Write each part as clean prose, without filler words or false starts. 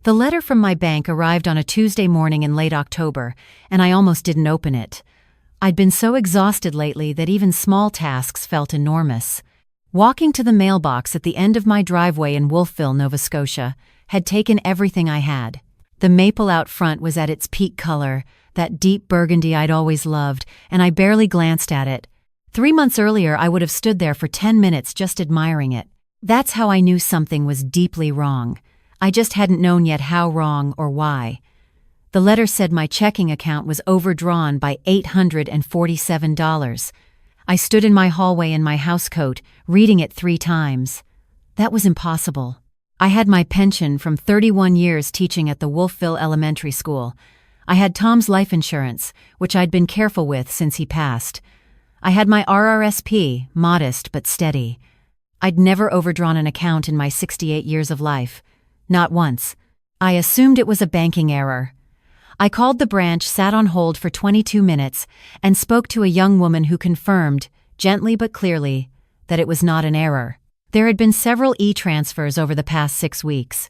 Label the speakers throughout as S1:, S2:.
S1: The letter from my bank arrived on a Tuesday morning in late October, and I almost didn't open it. I'd been so exhausted lately that even small tasks felt enormous. Walking to the mailbox at the end of my driveway in Wolfville, Nova Scotia, had taken everything I had. The maple out front was at its peak color, that deep burgundy I'd always loved, and I barely glanced at it. 3 months earlier, I would have stood there for 10 minutes just admiring it. That's how I knew something was deeply wrong. I just hadn't known yet how wrong or why. The letter said my checking account was overdrawn by $847. I stood in my hallway in my housecoat, reading it 3 times. That was impossible. I had my pension from 31 years teaching at the Wolfville Elementary School. I had Tom's life insurance, which I'd been careful with since he passed. I had my RRSP, modest but steady. I'd never overdrawn an account in my 68 years of life. Not once. I assumed it was a banking error. I called the branch, sat on hold for 22 minutes, and spoke to a young woman who confirmed, gently but clearly, that it was not an error. There had been several e-transfers over the past 6 weeks,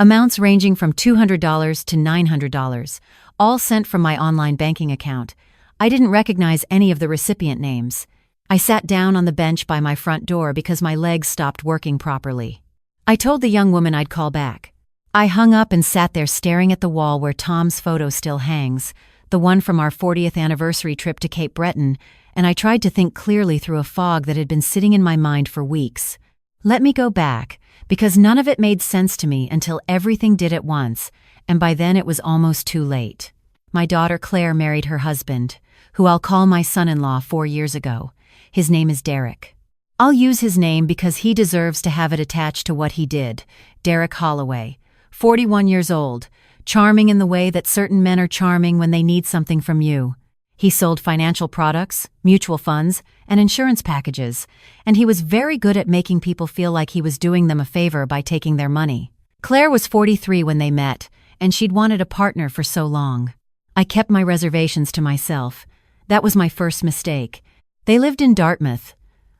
S1: amounts ranging from $200 to $900, all sent from my online banking account. I didn't recognize any of the recipient names. I sat down on the bench by my front door because my legs stopped working properly. I told the young woman I'd call back. I hung up and sat there staring at the wall where Tom's photo still hangs, the one from our 40th anniversary trip to Cape Breton, and I tried to think clearly through a fog that had been sitting in my mind for weeks. Let me go back, because none of it made sense to me until everything did at once, and by then it was almost too late. My daughter Claire married her husband, who I'll call my son-in-law 4 years ago. His name is Derek. I'll use his name because he deserves to have it attached to what he did. Derek Holloway, 41 years old, charming in the way that certain men are charming when they need something from you. He sold financial products, mutual funds, and insurance packages, and he was very good at making people feel like he was doing them a favor by taking their money. Claire was 43 when they met, and she'd wanted a partner for so long. I kept my reservations to myself. That was my first mistake. They lived in Dartmouth.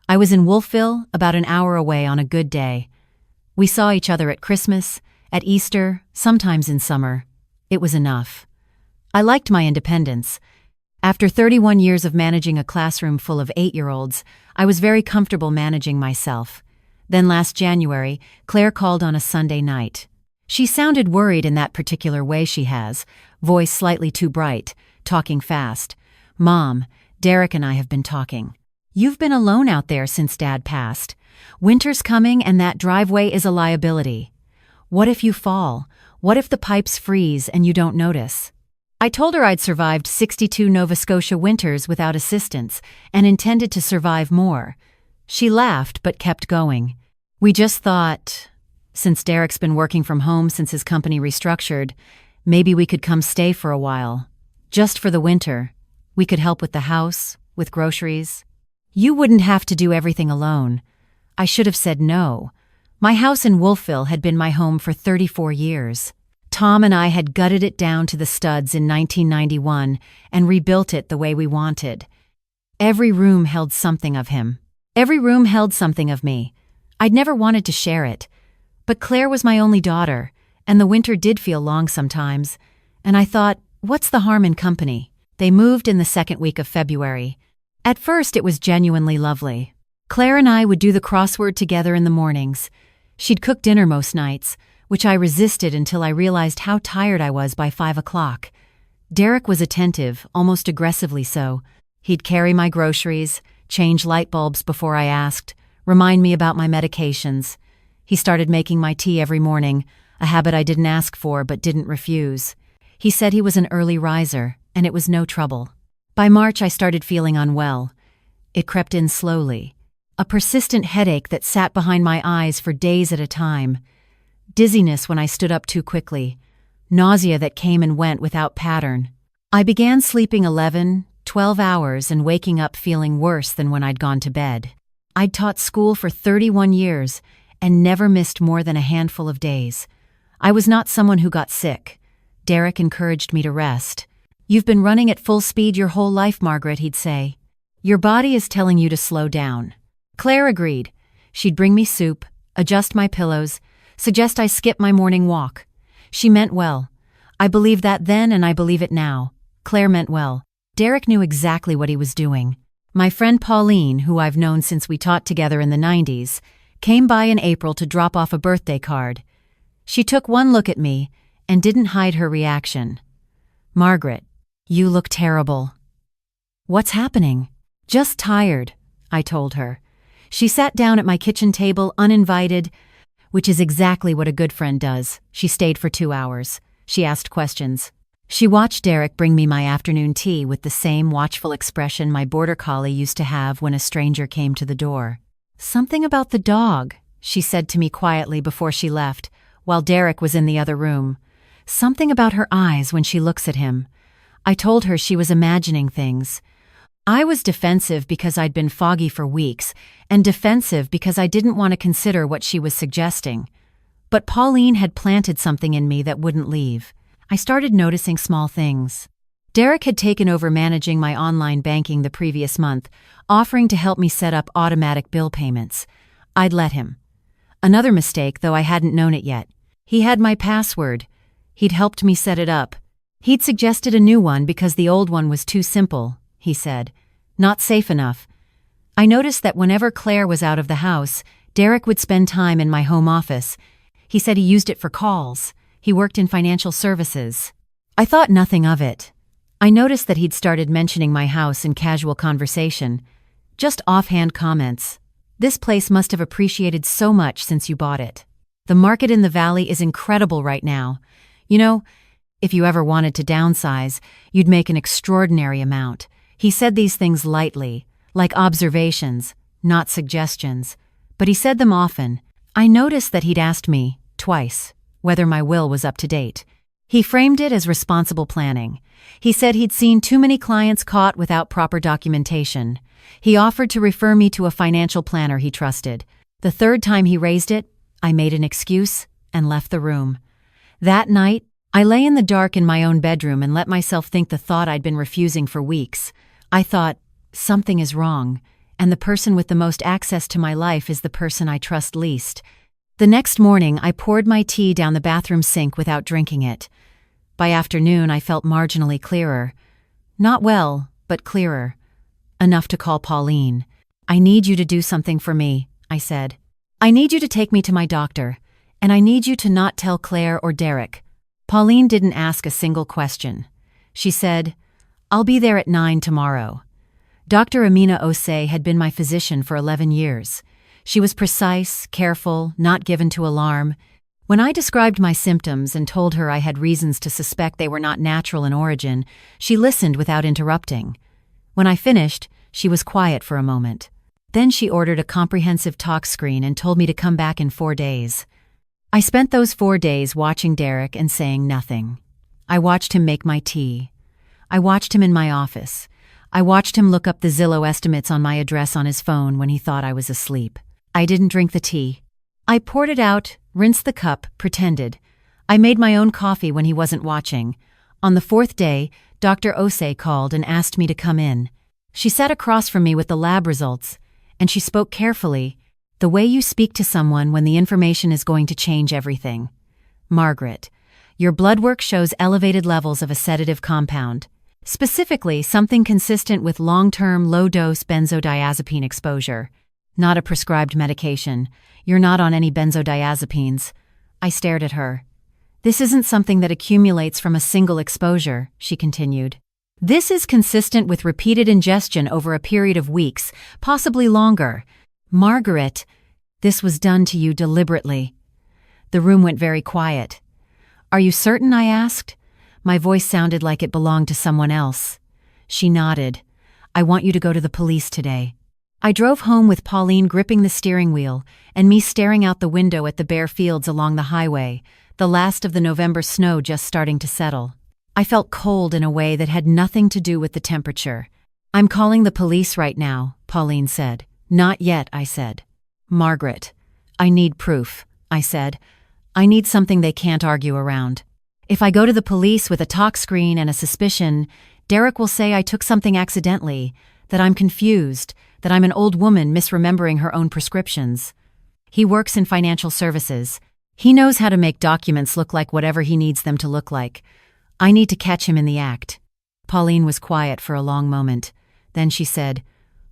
S1: I was in Wolfville, about an hour away on a good day. We saw each other at Christmas, at Easter, sometimes in summer. It was enough. I liked my independence. After 31 years of managing a classroom full of 8-year-olds, I was very comfortable managing myself. Then last January, Claire called on a Sunday night. She sounded worried in that particular way she has, voice slightly too bright, talking fast. "Mom, Derek and I have been talking. You've been alone out there since Dad passed. Winter's coming and that driveway is a liability. What if you fall? What if the pipes freeze and you don't notice?" I told her I'd survived 62 Nova Scotia winters without assistance and intended to survive more. She laughed but kept going. "We just thought, since Derek's been working from home since his company restructured, maybe we could come stay for a while. Just for the winter. We could help with the house, with groceries. You wouldn't have to do everything alone." I should have said no. My house in Wolfville had been my home for 34 years. Tom and I had gutted it down to the studs in 1991 and rebuilt it the way we wanted. Every room held something of him. Every room held something of me. I'd never wanted to share it. But Claire was my only daughter, and the winter did feel long sometimes. And I thought, what's the harm in company? They moved in the second week of February. At first, it was genuinely lovely. Claire and I would do the crossword together in the mornings. She'd cook dinner most nights, which I resisted until I realized how tired I was by 5 o'clock. Derek was attentive, almost aggressively so. He'd carry my groceries, change light bulbs before I asked, remind me about my medications. He started making my tea every morning, a habit I didn't ask for but didn't refuse. He said he was an early riser, and it was no trouble. By March, I started feeling unwell. It crept in slowly. A persistent headache that sat behind my eyes for days at a time. Dizziness when I stood up too quickly. Nausea that came and went without pattern. I began sleeping 11, 12 hours and waking up feeling worse than when I'd gone to bed. I'd taught school for 31 years and never missed more than a handful of days. I was not someone who got sick. Derek encouraged me to rest. "You've been running at full speed your whole life, Margaret," he'd say. "Your body is telling you to slow down." Claire agreed. She'd bring me soup, adjust my pillows, suggest I skip my morning walk. She meant well. I believed that then and I believe it now. Claire meant well. Derek knew exactly what he was doing. My friend Pauline, who I've known since we taught together in the 90s, came by in April to drop off a birthday card. She took one look at me and didn't hide her reaction. "Margaret, you look terrible." "What's happening?" "Just tired," I told her. She sat down at my kitchen table uninvited, which is exactly what a good friend does. She stayed for 2 hours. She asked questions. She watched Derek bring me my afternoon tea with the same watchful expression my border collie used to have when a stranger came to the door. "Something about the dog," she said to me quietly before she left, while Derek was in the other room. "Something about her eyes when she looks at him." I told her she was imagining things. I was defensive because I'd been foggy for weeks, and defensive because I didn't want to consider what she was suggesting. But Pauline had planted something in me that wouldn't leave. I started noticing small things. Derek had taken over managing my online banking the previous month, offering to help me set up automatic bill payments. I'd let him. Another mistake, though I hadn't known it yet. He had my password. He'd helped me set it up. He'd suggested a new one because the old one was too simple, he said. Not safe enough. I noticed that whenever Claire was out of the house, Derek would spend time in my home office. He said he used it for calls. He worked in financial services. I thought nothing of it. I noticed that he'd started mentioning my house in casual conversation. Just offhand comments. "This place must have appreciated so much since you bought it. The market in the valley is incredible right now. You know, if you ever wanted to downsize, you'd make an extraordinary amount." He said these things lightly, like observations, not suggestions. But he said them often. I noticed that he'd asked me, twice, whether my will was up to date. He framed it as responsible planning. He said he'd seen too many clients caught without proper documentation. He offered to refer me to a financial planner he trusted. The third time he raised it, I made an excuse and left the room. That night, I lay in the dark in my own bedroom and let myself think the thought I'd been refusing for weeks. I thought, something is wrong, and the person with the most access to my life is the person I trust least. The next morning, I poured my tea down the bathroom sink without drinking it. By afternoon, I felt marginally clearer. Not well, but clearer. Enough to call Pauline. "I need you to do something for me," I said. "I need you to take me to my doctor, and I need you to not tell Claire or Derek." Pauline didn't ask a single question. She said, "I'll be there at 9 tomorrow." Dr. Amina Osei had been my physician for 11 years. She was precise, careful, not given to alarm. When I described my symptoms and told her I had reasons to suspect they were not natural in origin, she listened without interrupting. When I finished, she was quiet for a moment. Then she ordered a comprehensive talk screen and told me to come back in 4 days. I spent those 4 days watching Derek and saying nothing. I watched him make my tea. I watched him in my office. I watched him look up the Zillow estimates on my address on his phone when he thought I was asleep. I didn't drink the tea. I poured it out, rinsed the cup, pretended. I made my own coffee when he wasn't watching. On the 4th day, Dr. Osei called and asked me to come in. She sat across from me with the lab results, and she spoke carefully, the way you speak to someone when the information is going to change everything. "Margaret, your blood work shows elevated levels of a sedative compound. Specifically, something consistent with long-term low-dose benzodiazepine exposure. Not a prescribed medication. You're not on any benzodiazepines." I stared at her. "This isn't something that accumulates from a single exposure," she continued. "This is consistent with repeated ingestion over a period of weeks, possibly longer. Margaret, this was done to you deliberately." The room went very quiet. "Are you certain?" I asked. My voice sounded like it belonged to someone else. She nodded. "I want you to go to the police today." I drove home with Pauline gripping the steering wheel and me staring out the window at the bare fields along the highway, the last of the November snow just starting to settle. I felt cold in a way that had nothing to do with the temperature. "I'm calling the police right now," Pauline said. "Not yet," I said. "Margaret, I need proof," I said. "I need something they can't argue around. If I go to the police with a talk screen and a suspicion, Derek will say I took something accidentally, that I'm confused, that I'm an old woman misremembering her own prescriptions. He works in financial services. He knows how to make documents look like whatever he needs them to look like. I need to catch him in the act." Pauline was quiet for a long moment. Then she said,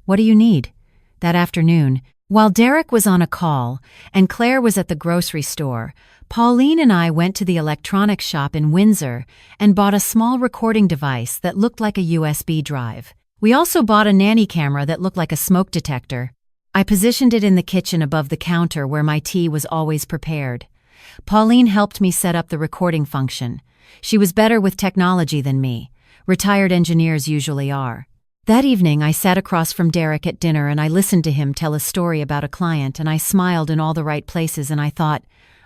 S1: "What do you need?" That afternoon, while Derek was on a call and Claire was at the grocery store, Pauline and I went to the electronics shop in Windsor and bought a small recording device that looked like a USB drive. We also bought a nanny camera that looked like a smoke detector. I positioned it in the kitchen above the counter where my tea was always prepared. Pauline helped me set up the recording function. She was better with technology than me. Retired engineers usually are. That evening, I sat across from Derek at dinner and I listened to him tell a story about a client, and I smiled in all the right places and I thought,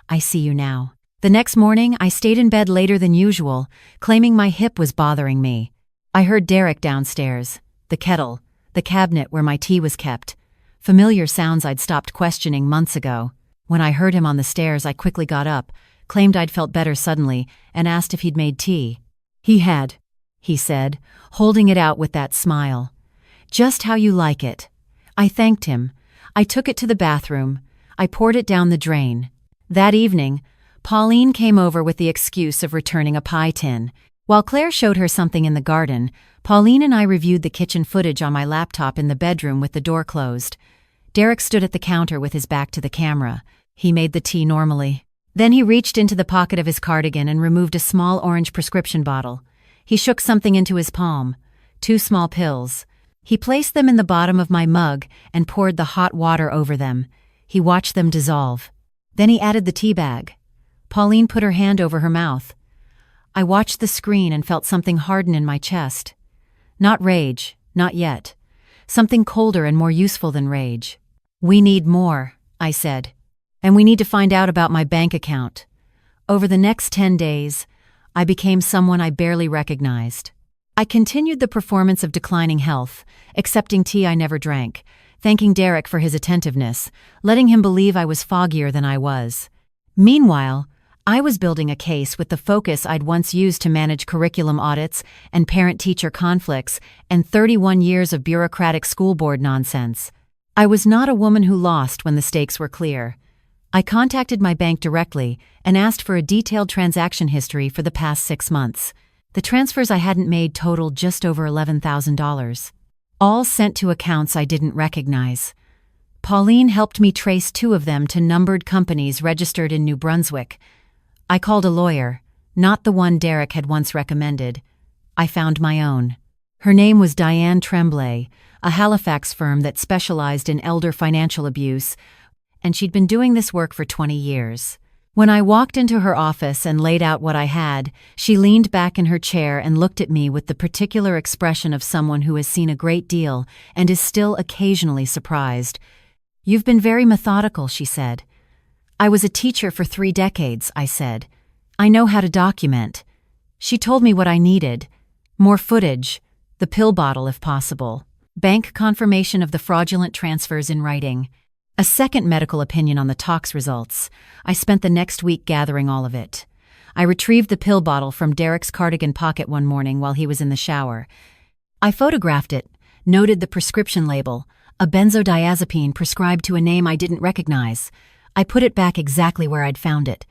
S1: I see you now. The next morning, I stayed in bed later than usual, claiming my hip was bothering me. I heard Derek downstairs, the kettle, the cabinet where my tea was kept. Familiar sounds I'd stopped questioning months ago. When I heard him on the stairs, I quickly got up, claimed I'd felt better suddenly, and asked if he'd made tea. He had, he said, holding it out with that smile. "Just how you like it." I thanked him. I took it to the bathroom. I poured it down the drain. That evening, Pauline came over with the excuse of returning a pie tin. While Claire showed her something in the garden, Pauline and I reviewed the kitchen footage on my laptop in the bedroom with the door closed. Derek stood at the counter with his back to the camera. He made the tea normally. Then he reached into the pocket of his cardigan and removed a small orange prescription bottle. He shook something into his palm. 2 small pills. He placed them in the bottom of my mug and poured the hot water over them. He watched them dissolve. Then he added the tea bag. Pauline put her hand over her mouth. I watched the screen and felt something harden in my chest. Not rage, not yet. Something colder and more useful than rage. "We need more," I said. "And we need to find out about my bank account." Over the next 10 days, I became someone I barely recognized. I continued the performance of declining health, accepting tea I never drank, thanking Derek for his attentiveness, letting him believe I was foggier than I was. Meanwhile, I was building a case with the focus I'd once used to manage curriculum audits and parent-teacher conflicts and 31 years of bureaucratic school board nonsense. I was not a woman who lost when the stakes were clear. I contacted my bank directly and asked for a detailed transaction history for the past 6 months. The transfers I hadn't made totaled just over $11,000. All sent to accounts I didn't recognize. Pauline helped me trace 2 of them to numbered companies registered in New Brunswick. I called a lawyer, not the one Derek had once recommended. I found my own. Her name was Diane Tremblay, a Halifax firm that specialized in elder financial abuse, and she'd been doing this work for 20 years. When I walked into her office and laid out what I had, she leaned back in her chair and looked at me with the particular expression of someone who has seen a great deal and is still occasionally surprised. "You've been very methodical," she said. "I was a teacher for 3 decades," I said. "I know how to document." She told me what I needed. More footage, the pill bottle if possible, bank confirmation of the fraudulent transfers in writing, a second medical opinion on the tox results. I spent the next week gathering all of it. I retrieved the pill bottle from Derek's cardigan pocket one morning while he was in the shower. I photographed it, noted the prescription label, a benzodiazepine prescribed to a name I didn't recognize. I put it back exactly where I'd found it.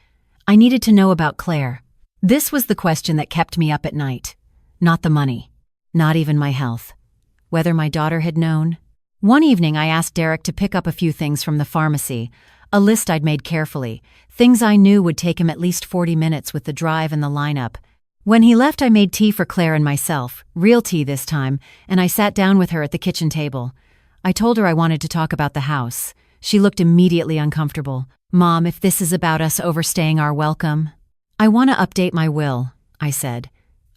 S1: I needed to know about Claire. This was the question that kept me up at night. Not the money. Not even my health. Whether my daughter had known. One evening I asked Derek to pick up a few things from the pharmacy, a list I'd made carefully, things I knew would take him at least 40 minutes with the drive and the lineup. When he left, I made tea for Claire and myself, real tea this time, and I sat down with her at the kitchen table. I told her I wanted to talk about the house. She looked immediately uncomfortable. "Mom, if this is about us overstaying our welcome." "I want to update my will," I said.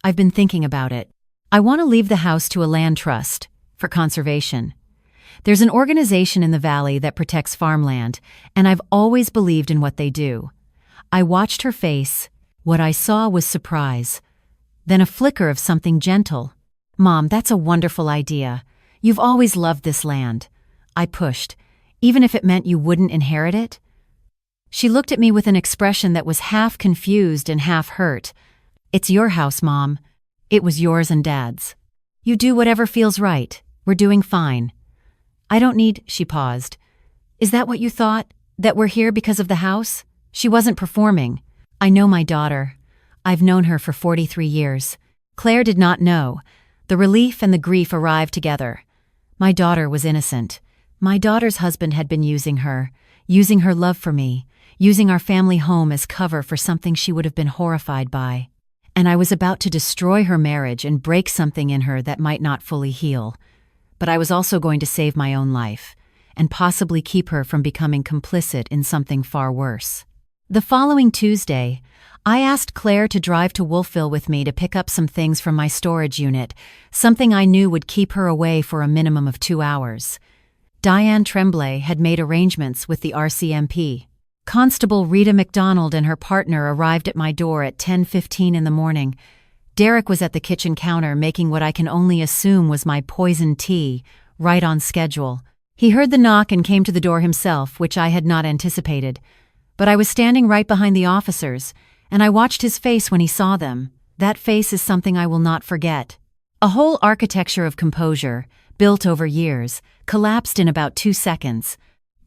S1: "I've been thinking about it. I want to leave the house to a land trust, for conservation. There's an organization in the valley that protects farmland, and I've always believed in what they do." I watched her face. What I saw was surprise. Then a flicker of something gentle. "Mom, that's a wonderful idea. You've always loved this land." I pushed. "Even if it meant you wouldn't inherit it?" She looked at me with an expression that was half confused and half hurt. "It's your house, Mom. It was yours and Dad's. You do whatever feels right. We're doing fine." "I don't need," she paused. "Is that what you thought? That we're here because of the house?" She wasn't performing. I know my daughter. I've known her for 43 years. Claire did not know. The relief and the grief arrived together. My daughter was innocent. My daughter's husband had been using her love for me, using our family home as cover for something she would have been horrified by. And I was about to destroy her marriage and break something in her that might not fully heal. But I was also going to save my own life, and possibly keep her from becoming complicit in something far worse. The following Tuesday, I asked Claire to drive to Wolfville with me to pick up some things from my storage unit, something I knew would keep her away for a minimum of 2 hours. Diane Tremblay had made arrangements with the RCMP. Constable Rita McDonald and her partner arrived at my door at 10:15 in the morning. Derek was at the kitchen counter making what I can only assume was my poisoned tea, right on schedule. He heard the knock and came to the door himself, which I had not anticipated. But I was standing right behind the officers, and I watched his face when he saw them. That face is something I will not forget. A whole architecture of composure, built over years, collapsed in about 2 seconds.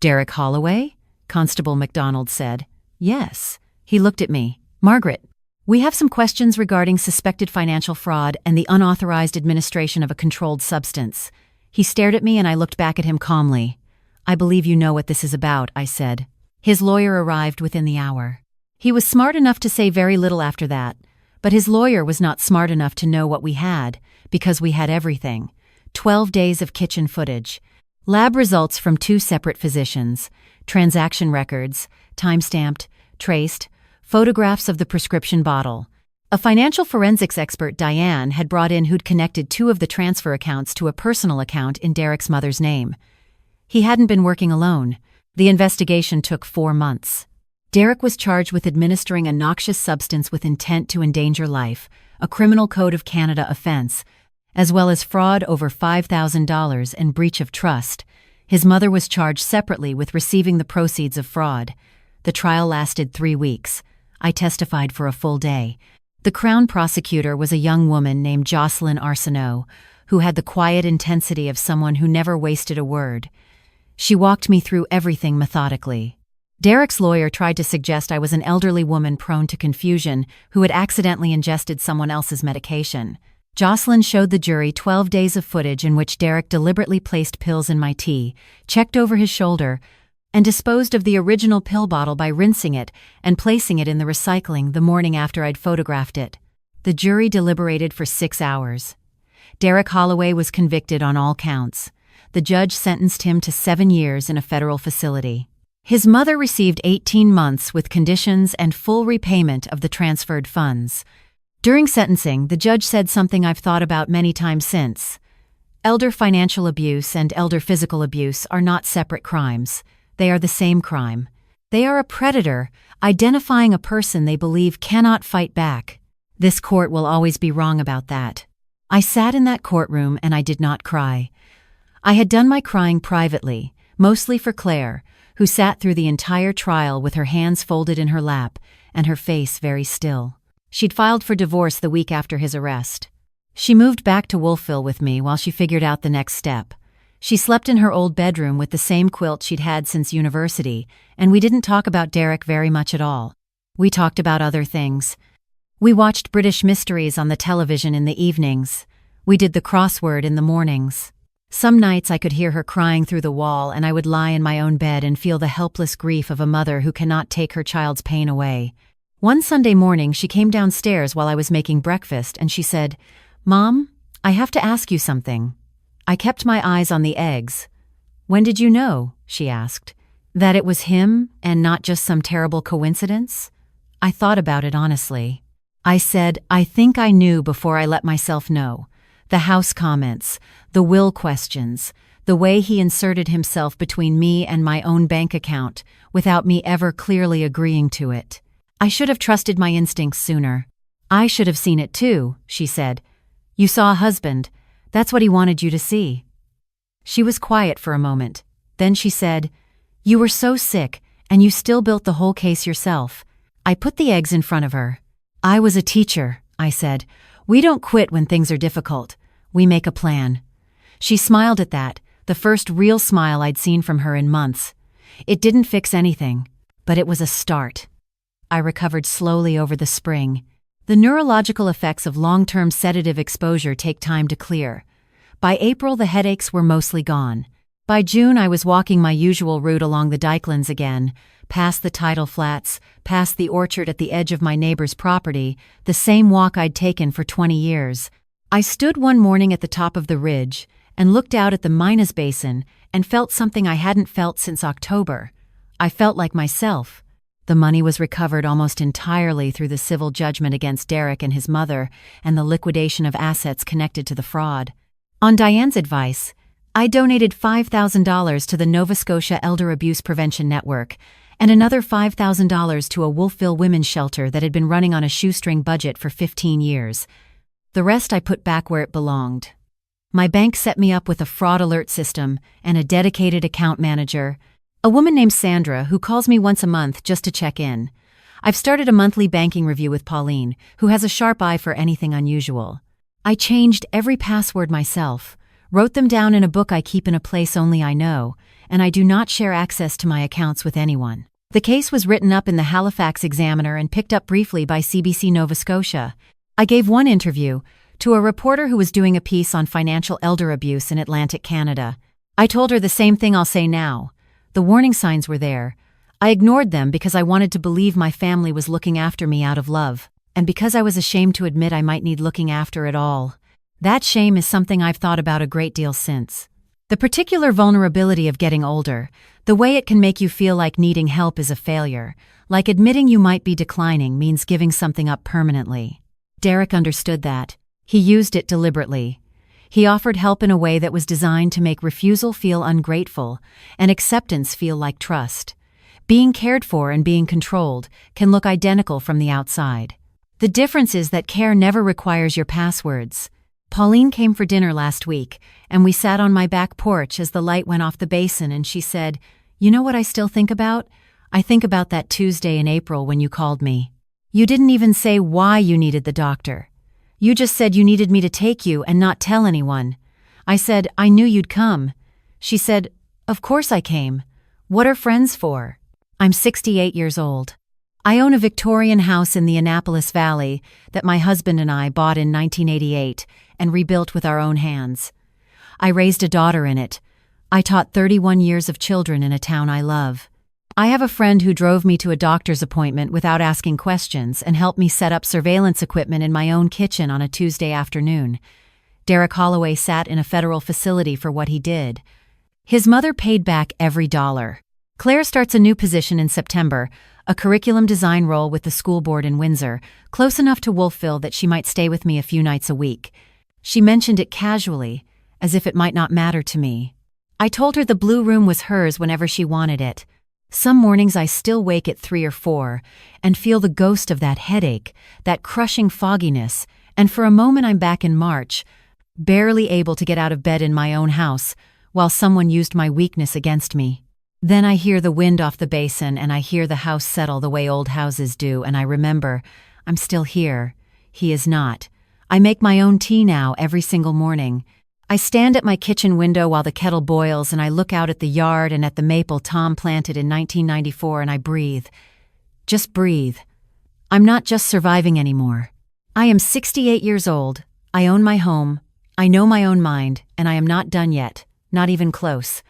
S1: "Derek Holloway?" Constable McDonald said. "Yes." He looked at me. "Margaret, we have some questions regarding suspected financial fraud and the unauthorized administration of a controlled substance." He stared at me and I looked back at him calmly. "I believe you know what this is about," I said. His lawyer arrived within the hour. He was smart enough to say very little after that, but his lawyer was not smart enough to know what we had, because we had everything. 12 days of kitchen footage, lab results from 2 separate physicians, transaction records, time-stamped, traced, photographs of the prescription bottle. A financial forensics expert, Diane, had brought in who'd connected 2 of the transfer accounts to a personal account in Derek's mother's name. He hadn't been working alone. The investigation took 4 months. Derek was charged with administering a noxious substance with intent to endanger life, a Criminal Code of Canada offense, as well as fraud over $5,000 and breach of trust. His mother was charged separately with receiving the proceeds of fraud. The trial lasted 3 weeks. I testified for a full day. The Crown prosecutor was a young woman named Jocelyn Arsenault, who had the quiet intensity of someone who never wasted a word. She walked me through everything methodically. Derek's lawyer tried to suggest I was an elderly woman prone to confusion who had accidentally ingested someone else's medication. Jocelyn showed the jury 12 days of footage in which Derek deliberately placed pills in my tea, checked over his shoulder, and disposed of the original pill bottle by rinsing it and placing it in the recycling the morning after I'd photographed it. The jury deliberated for 6 hours. Derek Holloway was convicted on all counts. The judge sentenced him to 7 years in a federal facility. His mother received 18 months with conditions and full repayment of the transferred funds. During sentencing, the judge said something I've thought about many times since. Elder financial abuse and elder physical abuse are not separate crimes. They are the same crime. They are a predator, identifying a person they believe cannot fight back. This court will always be wrong about that. I sat in that courtroom and I did not cry. I had done my crying privately, mostly for Claire, who sat through the entire trial with her hands folded in her lap and her face very still. She'd filed for divorce the week after his arrest. She moved back to Wolfville with me while she figured out the next step. She slept in her old bedroom with the same quilt she'd had since university, and we didn't talk about Derek very much at all. We talked about other things. We watched British mysteries on the television in the evenings. We did the crossword in the mornings. Some nights I could hear her crying through the wall and I would lie in my own bed and feel the helpless grief of a mother who cannot take her child's pain away. One Sunday morning she came downstairs while I was making breakfast and she said, "Mom, I have to ask you something." I kept my eyes on the eggs. "When did you know?" she asked. "That it was him and not just some terrible coincidence?" I thought about it honestly. I said, "I think I knew before I let myself know. The house comments, the will questions, the way he inserted himself between me and my own bank account without me ever clearly agreeing to it. I should have trusted my instincts sooner." "I should have seen it too," she said. "You saw a husband. That's what he wanted you to see." She was quiet for a moment. Then she said, "You were so sick, and you still built the whole case yourself." I put the eggs in front of her. "I was a teacher," I said. "We don't quit when things are difficult. We make a plan." She smiled at that, the first real smile I'd seen from her in months. It didn't fix anything, but it was a start. I recovered slowly over the spring. The neurological effects of long-term sedative exposure take time to clear. By April, the headaches were mostly gone. By June, I was walking my usual route along the Dykelands again, past the tidal flats, past the orchard at the edge of my neighbor's property, the same walk I'd taken for 20 years. I stood one morning at the top of the ridge and looked out at the Minas Basin and felt something I hadn't felt since October. I felt like myself. The money was recovered almost entirely through the civil judgment against Derek and his mother and the liquidation of assets connected to the fraud. On Diane's advice, I donated $5,000 to the Nova Scotia Elder Abuse Prevention Network and another $5,000 to a Wolfville women's shelter that had been running on a shoestring budget for 15 years. The rest I put back where it belonged. My bank set me up with a fraud alert system and a dedicated account manager, a woman named Sandra who calls me once a month just to check in. I've started a monthly banking review with Pauline, who has a sharp eye for anything unusual. I changed every password myself, wrote them down in a book I keep in a place only I know, and I do not share access to my accounts with anyone. The case was written up in the Halifax Examiner and picked up briefly by CBC Nova Scotia. I gave one interview to a reporter who was doing a piece on financial elder abuse in Atlantic Canada. I told her the same thing I'll say now. The warning signs were there. I ignored them because I wanted to believe my family was looking after me out of love, and because I was ashamed to admit I might need looking after at all. That shame is something I've thought about a great deal since. The particular vulnerability of getting older, the way it can make you feel like needing help is a failure, like admitting you might be declining means giving something up permanently. Derek understood that. He used it deliberately. He offered help in a way that was designed to make refusal feel ungrateful and acceptance feel like trust. Being cared for and being controlled can look identical from the outside. The difference is that care never requires your passwords. Pauline came for dinner last week, and we sat on my back porch as the light went off the basin, and she said, "You know what I still think about? I think about that Tuesday in April when you called me. You didn't even say why you needed the doctor. You just said you needed me to take you and not tell anyone. I said, I knew you'd come." She said, "Of course I came. What are friends for?" I'm 68 years old. I own a Victorian house in the Annapolis Valley that my husband and I bought in 1988 and rebuilt with our own hands. I raised a daughter in it. I taught 31 years of children in a town I love. I have a friend who drove me to a doctor's appointment without asking questions and helped me set up surveillance equipment in my own kitchen on a Tuesday afternoon. Derek Holloway sat in a federal facility for what he did. His mother paid back every dollar. Claire starts a new position in September, a curriculum design role with the school board in Windsor, close enough to Wolfville that she might stay with me a few nights a week. She mentioned it casually, as if it might not matter to me. I told her the blue room was hers whenever she wanted it. Some mornings I still wake at 3 or 4 and feel the ghost of that headache, that crushing fogginess, and for a moment I'm back in March, barely able to get out of bed in my own house, while someone used my weakness against me. Then I hear the wind off the basin and I hear the house settle the way old houses do, and I remember, I'm still here. He is not. I make my own tea now every single morning. I stand at my kitchen window while the kettle boils and I look out at the yard and at the maple Tom planted in 1994 and I breathe. Just breathe. I'm not just surviving anymore. I am 68 years old. I own my home. I know my own mind, and I am not done yet, not even close.